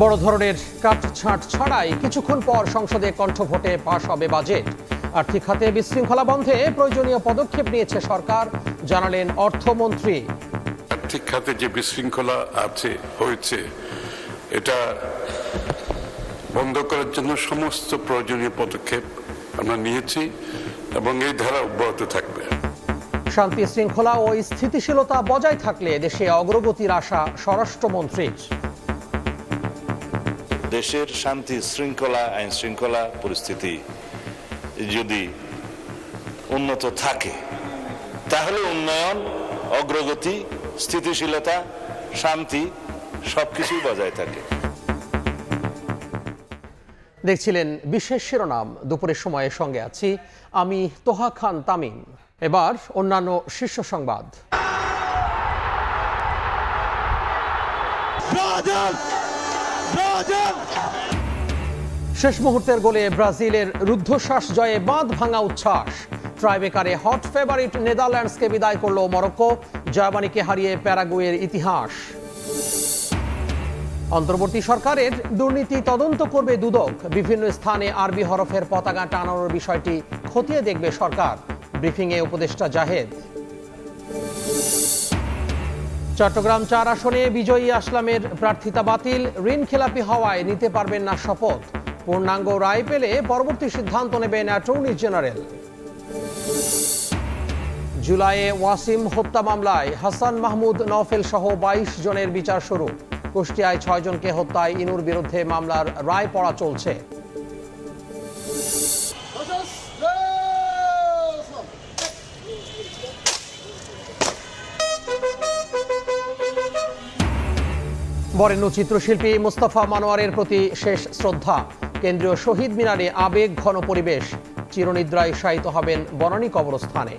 বড় ধরনের কাটছাঁট ছাড়াই কিছুক্ষণ পর সংসদে কণ্ঠভোটে পাশ হবে বাজেট। আর্থিক খাতে বিশৃঙ্খলা বন্ধে প্রয়োজনীয় পদক্ষেপ নিয়েছে সরকার, জানালেন অর্থমন্ত্রী। আর্থিক খাতে যে বিশৃঙ্খলা হয়েছে এটা বন্ধ করার জন্য সমস্ত প্রয়োজনীয় পদক্ষেপ আমরা নিয়েছি এবং এই ধারা অব্যাহত থাকবে। শান্তি শৃঙ্খলা ও স্থিতিশীলতা বজায় থাকলে দেশে অগ্রগতির আশা স্বরাষ্ট্রমন্ত্রীর। দেশের শান্তি শৃঙ্খলা আইন শৃঙ্খলা পরিস্থিতি যদি উন্নত থাকে তাহলে উন্নয়ন, অগ্রগতি, স্থিতিশীলতা, শান্তি সবকিছুই বজায় থাকে। দেখছিলেন বিশেষ শিরোনাম। দুপুরের সময়ে সঙ্গে আছি আমি তোহা খান তামিম। এবার অন্যান্য শীর্ষ সংবাদ। শেষ মুহূর্তের গোলে ব্রাজিলের রুদ্ধশ্বাস জয়ে বাঁধ ভাঙা উচ্ছ্বাস। ট্রাইবেকারে হট ফেভারিট নেদারল্যান্ডসকে বিদায় করল মরক্কো। জার্মানিকে হারিয়ে প্যারাগুয়ের ইতিহাস। অন্তর্বর্তী সরকারের দুর্নীতি তদন্ত করবে দুদক। বিভিন্ন স্থানে আরবি হরফের পতাকা টানানোর বিষয়টি খতিয়ে দেখবে সরকার। ব্রিফিংয়ে উপদেষ্টা জাহেদ। চট্টগ্রাম 4 আসনে বিজয়ী আসলামের প্রার্থিতা বাতিল। ঋণ খেলাপি হওয়ায় নিতে পারবেন না শপথ। পূর্ণাঙ্গ রায় পেলে পরবর্তী সিদ্ধান্ত নেবেন অ্যাটর্নি জেনারেল। জুলাইয়ে ওয়াসিম হত্যা মামলায় হাসান মাহমুদ নওফেল সহ 22 জনের বিচার শুরু। কুষ্টিয়ায় 6 জনকে হত্যায় ইনুর বিরুদ্ধে মামলার রায় পড়া চলছে। বরেণ্য চিত্রশিল্পী মুস্তাফা মানোয়ারের প্রতি শেষ শ্রদ্ধা। কেন্দ্রীয় শহীদ মিনারে আবেগ ঘন পরিবেশ। চিরনিদ্রায় শায়িত হবেন বনানী কবরস্থানে।